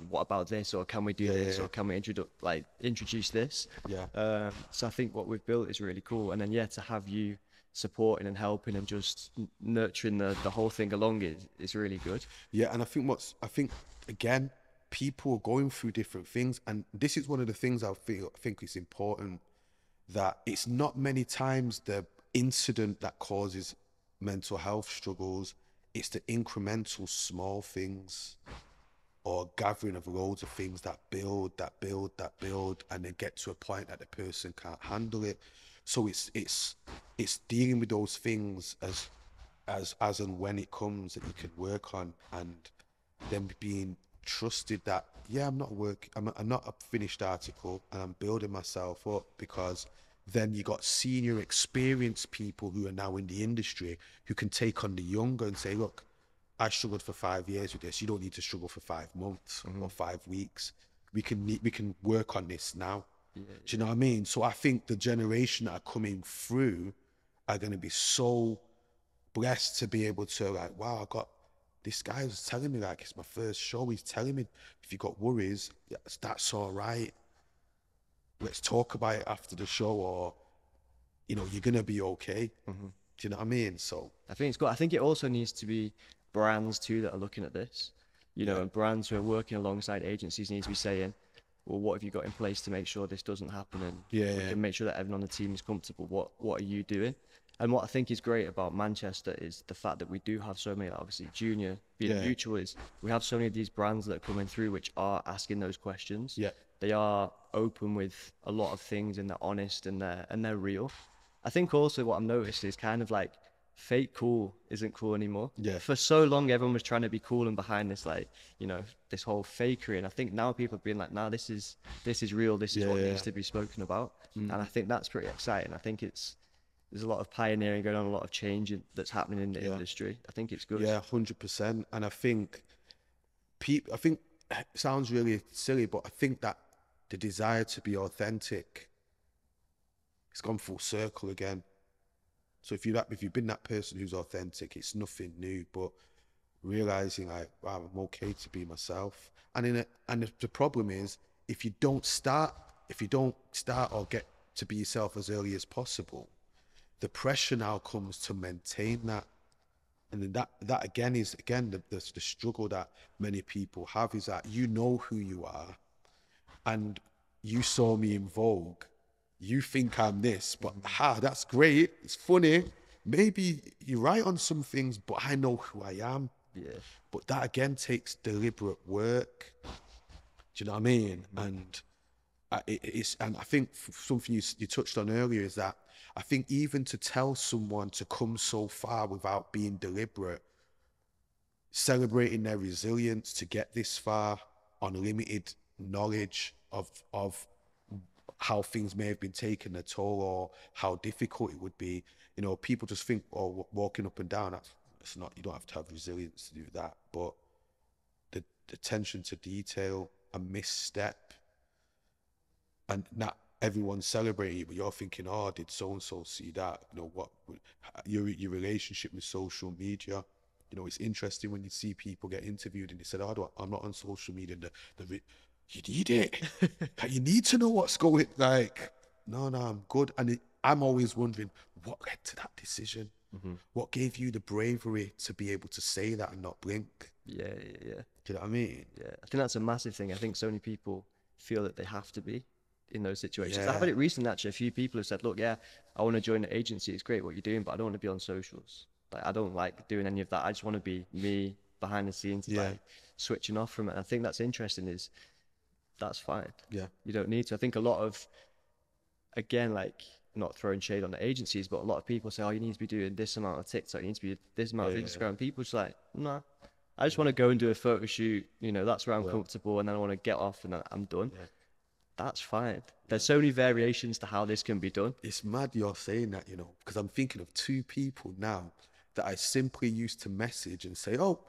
what about this, or can we do this, or can we introduce this? So I think what we've built is really cool. And then to have you supporting and helping and just nurturing the whole thing along is really good. And I think again, people are going through different things, and this is one of the things I think is important, that it's not many times the incident that causes mental health struggles. It's the incremental small things or gathering of loads of things that build, and then get to a point that the person can't handle it. So it's dealing with those things as and when it comes that you can work on, and then being trusted that I'm not a finished article, and I'm building myself up, because then you got senior experienced people who are now in the industry who can take on the younger and say, look, I struggled for 5 years with this. You don't need to struggle for 5 months or 5 weeks. We can work on this now. Do you know what I mean? So I think the generation that are coming through are going to be so blessed to be able to, like, wow, I got this guy was telling me, like, it's my first show. He's telling me, if you got worries, that's all right. Let's talk about it after the show, or, you're going to be okay. Mm-hmm. Do you know what I mean? So I think it's good. I think it also needs to be brands too that are looking at this, and brands who are working alongside agencies need to be saying, well, what have you got in place to make sure this doesn't happen? And we can make sure that everyone on the team is comfortable. What are you doing? And what I think is great about Manchester is the fact that we do have so many, obviously Junior being mutual, is we have so many of these brands that are coming through which are asking those questions. They are open with a lot of things, and they're honest, and they're real. I think also what I've noticed is kind of like fake cool isn't cool anymore. Yeah. For so long, everyone was trying to be cool and behind this, like, you know, this whole fakery. And I think now people have been like, nah, this is real. This is what needs to be spoken about. And I think that's pretty exciting. I think there's a lot of pioneering going on, a lot of change that's happening in the industry. I think it's good. Yeah, 100%. And I think I think it sounds really silly, but I think that the desire to be authentic, it's gone full circle again. So if you've been that person who's authentic, it's nothing new, but realizing like, wow, I'm okay to be myself. And the problem is if you don't start or get to be yourself as early as possible, the pressure now comes to maintain that. And then that again is the struggle that many people have, is that you know who you are, and you saw me in Vogue. You think I'm this, but that's great. It's funny. Maybe you're right on some things, but I know who I am. Yeah. But that again takes deliberate work. Do you know what I mean? And and I think something you touched on earlier is that I think even to tell someone to come so far without being deliberate, celebrating their resilience to get this far on limited knowledge of how things may have been taken a toll or how difficult it would be. You know, people just think, oh, walking up and down, it's not, you don't have to have resilience to do that. But the attention to detail, a misstep, and not everyone's celebrating you, but you're thinking, oh, did so-and-so see that? You know, what your relationship with social media. You know, it's interesting when you see people get interviewed and they said, oh, I'm not on social media. You need it. You need to know what's going, like, no, I'm good. And I'm always wondering, what led to that decision? What gave you the bravery to be able to say that and not blink? Yeah. Do you know what I mean? Yeah. I think that's a massive thing. I think so many people feel that they have to be in those situations. Yeah. I've had it recently, actually. A few people have said, look, yeah, I want to join an agency. It's great what you're doing, but I don't want to be on socials. Like, I don't like doing any of that. I just want to be me behind the scenes, like switching off from it. And I think that's interesting, is that's fine. Yeah. You don't need to. I think a lot of, again, like, not throwing shade on the agencies, but a lot of people say, oh, you need to be doing this amount of TikTok, you need to be this amount of Instagram. People just like, nah, I just want to go and do a photo shoot. You know, that's where I'm comfortable, and then I want to get off and I'm done. That's fine. There's so many variations to how this can be done. It's mad you're saying that, you know, because I'm thinking of two people now that I simply used to message and say, oh,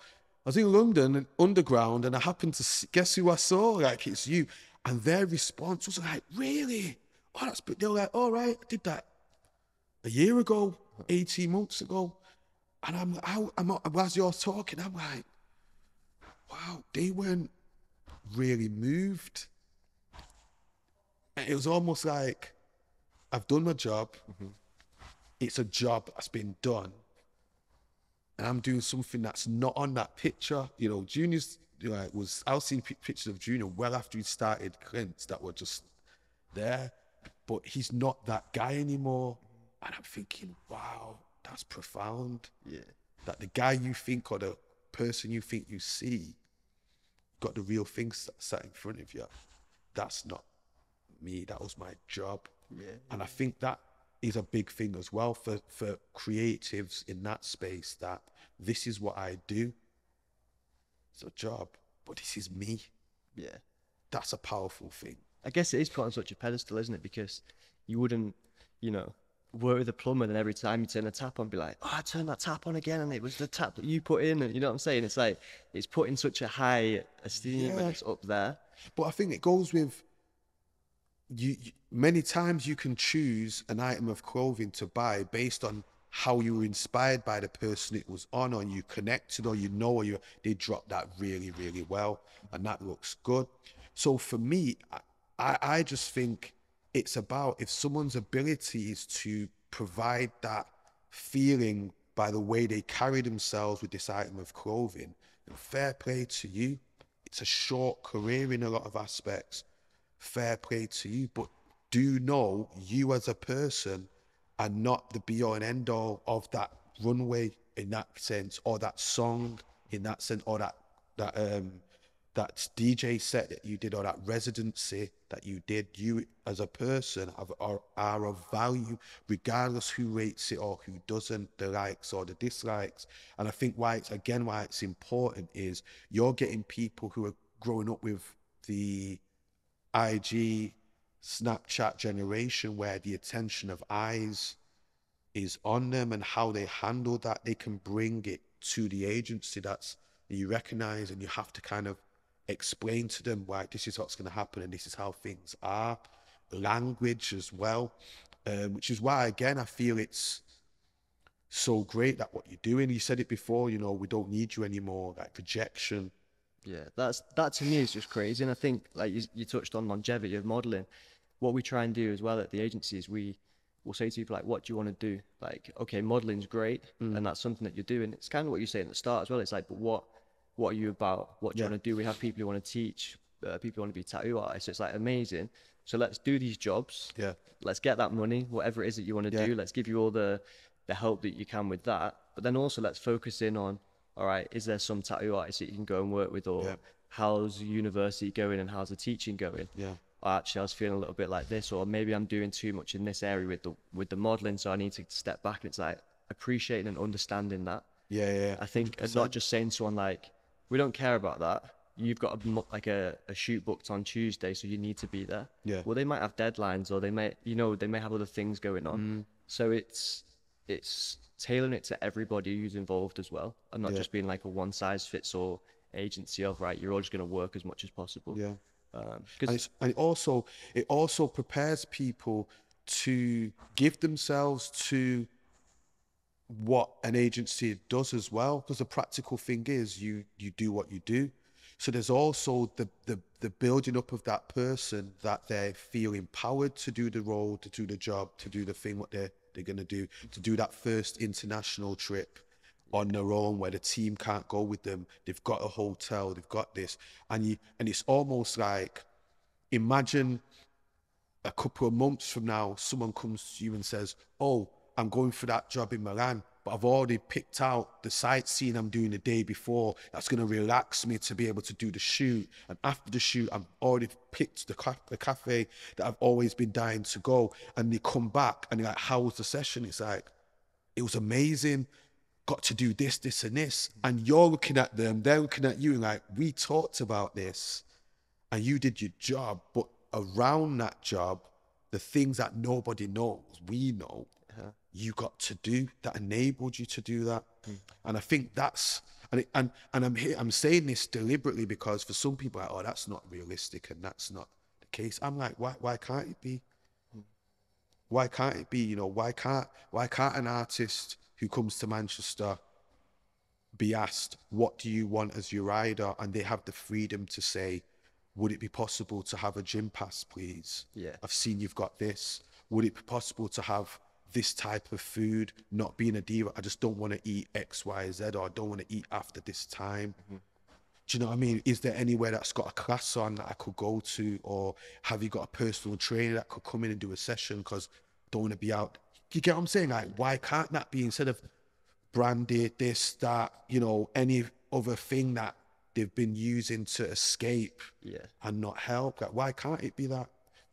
I was in London and Underground and I happened to guess who I saw? Like, it's you. And their response was like, really? Oh, that's, but they were like, all right, I did that a year ago, 18 months ago. And as you're talking, I'm like, wow, they weren't really moved. And it was almost like, I've done my job. It's a job that's been done. And I'm doing something that's not on that picture. You know, Junior's, you know, I was seeing pictures of Junior well after he started Clint's that were just there. But he's not that guy anymore. And I'm thinking, wow, that's profound. Yeah. That the guy you think, or the person you think you see, got the real thing sat in front of you. That's not me. That was my job. Yeah. And I think that is a big thing as well for creatives in that space, that this is what I do. It's a job, but this is me. Yeah. That's a powerful thing. I guess it is put on such a pedestal, isn't it? Because you wouldn't, you know, work with a plumber and every time you turn a tap on, be like, oh, I turned that tap on again and it was the tap that you put in. And you know what I'm saying? It's like, it's put in such a high esteem and it's up there. But I think it goes with, you many times you can choose an item of clothing to buy based on how you were inspired by the person it was on, or you connected, or you know, or they dropped that really, really well, and that looks good. So for me, I just think it's about, if someone's ability is to provide that feeling by the way they carry themselves with this item of clothing, then fair play to you. It's a short career in a lot of aspects. Fair play to you, but do know you as a person are not the be-all and end-all of that runway in that sense, or that song in that sense, or that that DJ set that you did or that residency that you did, you as a person are of value, regardless who rates it or who doesn't, the likes or the dislikes. And I think why it's important is you're getting people who are growing up with the IG, Snapchat generation where the attention of eyes is on them, and how they handle that. They can bring it to the agency that's you recognize, and you have to kind of explain to them why this is what's going to happen and this is how things are. Language as well, which is why again I feel it's so great that what you're doing. You said it before, you know, we don't need you anymore, like projection. Yeah, that to me is just crazy. And I think like you touched on longevity of modeling. What we try and do as well at the agency is we will say to people like, what do you want to do? Like, okay, modeling's great, and that's something that you're doing. It's kind of what you say at the start as well. It's like, but what are you about? What do you want to do? We have people who want to teach, people who want to be tattoo artists. It's like amazing. So let's do these jobs. Yeah. Let's get that money, whatever it is that you want to do. Let's give you all the help that you can with that. But then also let's focus in on, all right, is there some tattoo artists that you can go and work with, or how's the university going and how's the teaching going? Yeah. Or actually, I was feeling a little bit like this, or maybe I'm doing too much in this area with the modeling, so I need to step back. And it's like appreciating and understanding that. Yeah. I think, and not just saying to someone like, we don't care about that. You've got a shoot booked on Tuesday, so you need to be there. Yeah. Well, they might have deadlines, or they may have other things going on. So it's tailoring it to everybody who's involved as well, and not just being like a one size fits all agency of, right, you're all just going to work as much as possible. Yeah. And it also prepares people to give themselves to what an agency does as well, because the practical thing is you do what you do. So there's also the building up of that person, that they feel empowered to do the role, to do the job, to do the thing what they're going to do that first international trip on their own where the team can't go with them. They've got a hotel, they've got this, and it's almost like, imagine a couple of months from now, someone comes to you and says, oh, I'm going for that job in Milan, but I've already picked out the sightseeing I'm doing the day before that's going to relax me to be able to do the shoot. And after the shoot, I've already picked the cafe that I've always been dying to go. And they come back and they're like, how was the session? It's like, it was amazing. Got to do this, this, and this. And you're looking at them, they're looking at you, and like, we talked about this and you did your job. But around that job, the things that nobody knows, we know, you got to do, that enabled you to do that. And I think that's, and I'm saying this deliberately because for some people, like, oh, that's not realistic and that's not the case. I'm like, why can't it be? Why can't it be? You know, why can't an artist who comes to Manchester be asked, what do you want as your rider? And they have the freedom to say, would it be possible to have a gym pass, please? Yeah. I've seen you've got this. Would it be possible to have this type of food? Not being a diva, I just don't want to eat X, Y, Z, or I don't want to eat after this time. Do you know what I mean? Is there anywhere that's got a class on that I could go to? Or have you got a personal trainer that could come in and do a session because I don't want to be out? You get what I'm saying? Like, why can't that be, instead of branded, this, that, you know, any other thing that they've been using to escape and not help? Like, why can't it be that?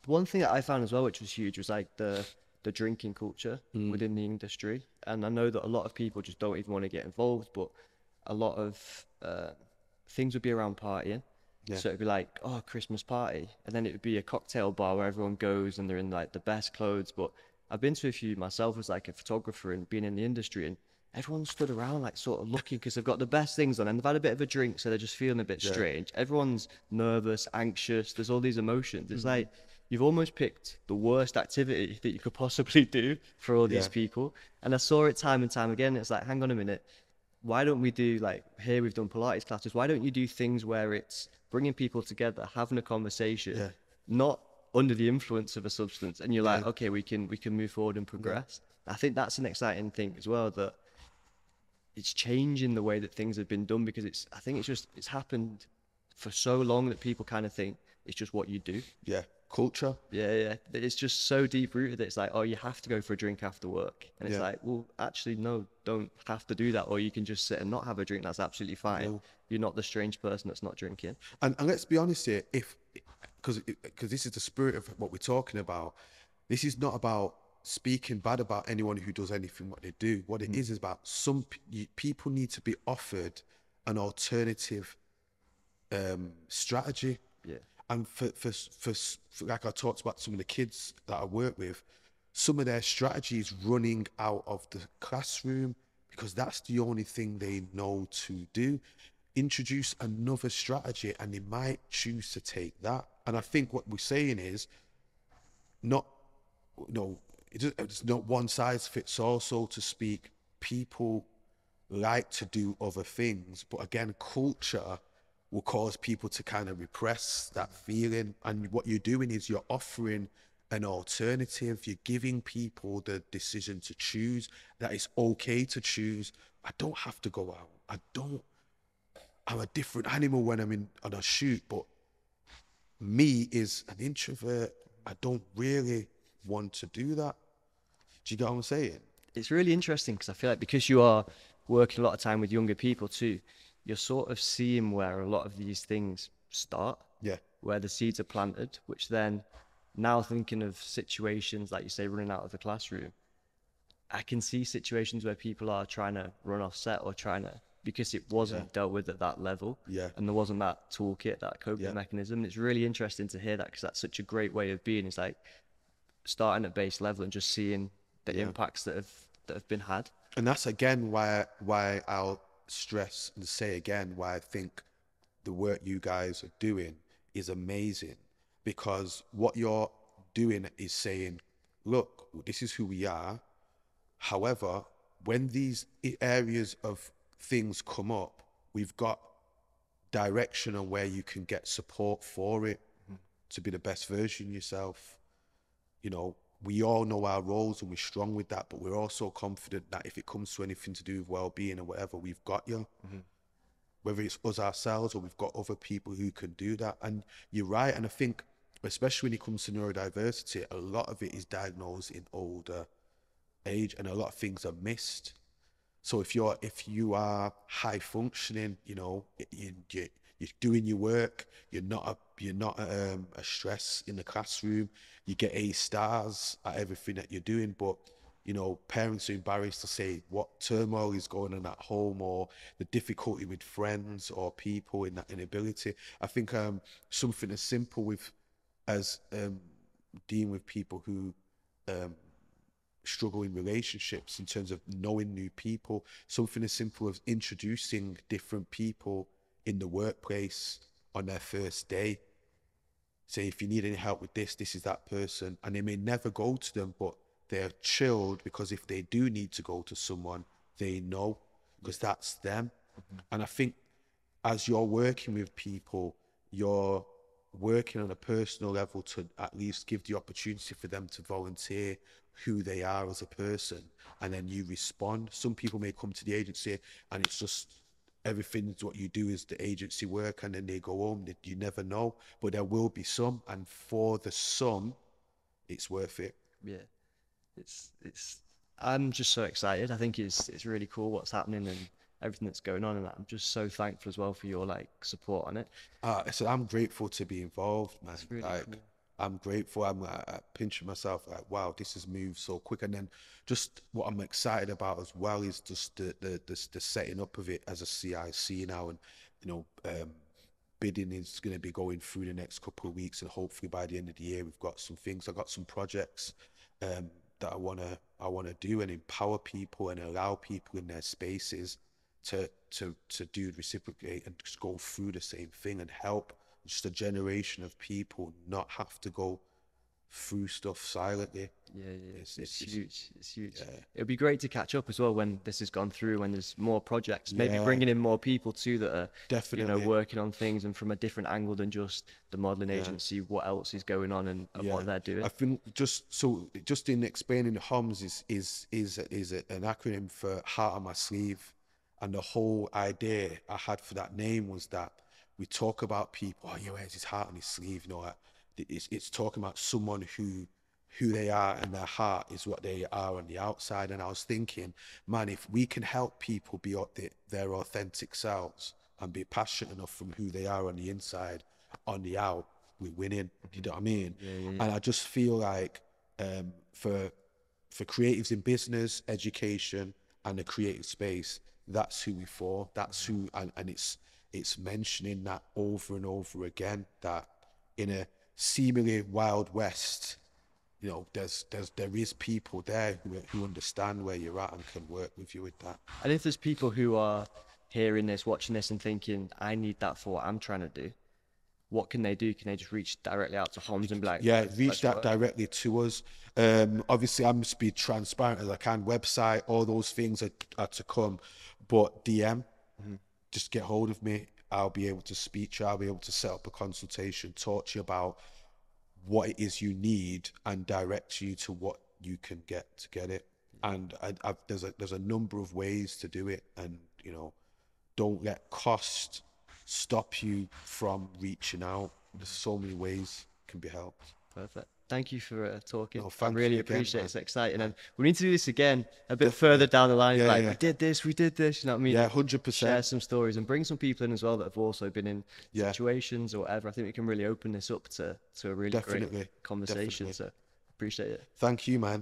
One thing that I found as well, which was huge, was like the drinking culture within the industry. And I know that a lot of people just don't even want to get involved, but a lot of things would be around partying. So it'd be like, oh, Christmas party, and then it would be a cocktail bar where everyone goes and they're in like the best clothes. But I've been to a few myself as like a photographer and being in the industry, and everyone stood around like sort of looking because they've got the best things on and they've had a bit of a drink, so they're just feeling a bit strange. Everyone's nervous, anxious, there's all these emotions. It's like you've almost picked the worst activity that you could possibly do for all these people. And I saw it time and time again. It's like, hang on a minute, why don't we do, like, here we've done Pilates classes, why don't you do things where it's bringing people together, having a conversation, not under the influence of a substance, and you're like, okay, we can move forward and progress. I think that's an exciting thing as well, that it's changing the way that things have been done, because it's happened for so long that people kind of think it's just what you do. culture. Yeah, yeah. It's just so deep rooted that it's like, oh, you have to go for a drink after work. And it's Yeah. like, well, actually, no, don't have to do that. Or you can just sit and not have a drink. That's absolutely fine. No. You're not the strange person that's not drinking. And let's be honest here, if because this is the spirit of what we're talking about. This is not about speaking bad about anyone who does anything what they do. What it is about people need to be offered an alternative strategy. Yeah. And for like I talked about some of the kids that I work with, some of their strategies running out of the classroom because that's the only thing they know to do. Introduce another strategy and they might choose to take that. And I think what we're saying is not, it's not one size fits all, so to speak. People like to do other things, but again, culture will cause people to kind of repress that feeling. And what you're doing is you're offering an alternative. You're giving people the decision to choose, that it's okay to choose. I don't have to go out. I'm a different animal when I'm on a shoot, but me is an introvert. I don't really want to do that. Do you get what I'm saying? It's really interesting because I feel like because you are working a lot of time with younger people too, you're sort of seeing where a lot of these things start, Yeah. where the seeds are planted, which then now thinking of situations like you say running out of the classroom, I can see situations where people are trying to run off set or trying to because it wasn't dealt with at that level, Yeah. and there wasn't that toolkit, that coping Yeah. mechanism. It's really interesting to hear that because that's such a great way of being. It's like starting at base level and just seeing the impacts that have been had. And that's again why I'll stress and say again why I think the work you guys are doing is amazing, because what you're doing is saying, look, this is who we are. However, when these areas of things come up, we've got direction on where you can get support for it to be the best version of yourself. We all know our roles and we're strong with that, but we're also confident that if it comes to anything to do with well-being or whatever, we've got you. Whether it's us ourselves or we've got other people who can do that. And you're right. And I think, especially when it comes to neurodiversity, a lot of it is diagnosed in older age and a lot of things are missed. So if you are high functioning, you're doing your work, you're not a stress in the classroom, you get A stars at everything that you're doing, but parents are embarrassed to say what turmoil is going on at home or the difficulty with friends or people in that inability. I think something as simple as dealing with people who struggle in relationships in terms of knowing new people, something as simple as introducing different people in the workplace on their first day. Say, if you need any help with this is that person. And they may never go to them, but they're chilled because if they do need to go to someone, they know because that's them. And I think as you're working with people, you're working on a personal level to at least give the opportunity for them to volunteer who they are as a person, and then you respond. Some people may come to the agency and it's just everything what you do is the agency work, and then they go home. You never know, but there will be some, and for the some, it's worth it. Yeah, it's. I'm just so excited. I think it's really cool what's happening and everything that's going on, and I'm just so thankful as well for your support on it. So I'm grateful to be involved, man. It's really cool. I'm grateful. I'm pinching myself like, wow, this has moved so quick. And then just what I'm excited about as well is just the setting up of it as a CIC now, and bidding is going to be going through the next couple of weeks, and hopefully by the end of the year we've got some things. I've got some projects that I wanna do and empower people and allow people in their spaces to do reciprocate and just go through the same thing and help just a generation of people not have to go through stuff silently. Yeah, it's huge. It's huge. Yeah. It'd be great to catch up as well when this has gone through, when there's more projects, maybe bringing in more people too that are definitely working on things and from a different angle than just the modeling agency, what else is going on and what they're doing. I think just in explaining the HOMS is an acronym for Heart on My Sleeve, and the whole idea I had for that name was that we talk about people, oh, he wears his heart on his sleeve, it's talking about someone who they are and their heart is what they are on the outside. And I was thinking, man, if we can help people be their authentic selves and be passionate enough from who they are on the inside, on the out, we're winning. You know what I mean? And I just feel like for creatives in business, education, and the creative space, that's who we for. That's who, and it's mentioning that over and over again, that in a seemingly wild west, you know, there is people there who understand where you're at and can work with you with that. And if there's people who are hearing this, watching this, and thinking, I need that for what I'm trying to do, what can they do? Can they just reach directly out to Homs and be like, yeah, reach that directly to us. Obviously, I'm just be transparent as I can. Website, all those things are to come, but DM, just get hold of me. I'll be able to speak to you. I'll be able to set up a consultation, talk to you about what it is you need, and direct you to what you can get to get it. And there's a number of ways to do it, and you know, don't let cost stop you from reaching out. There's so many ways can be helped. Perfect. Thank you for talking. No, I really you again, appreciate it. man. It's exciting. And we need to do this again a bit further down the line. Yeah, like, yeah. we did this, you know what I mean? Yeah, 100%. Share some stories and bring some people in as well that have also been in Yeah. situations or whatever. I think we can really open this up to a really Definitely. great conversation. Definitely. So appreciate it. Thank you, man.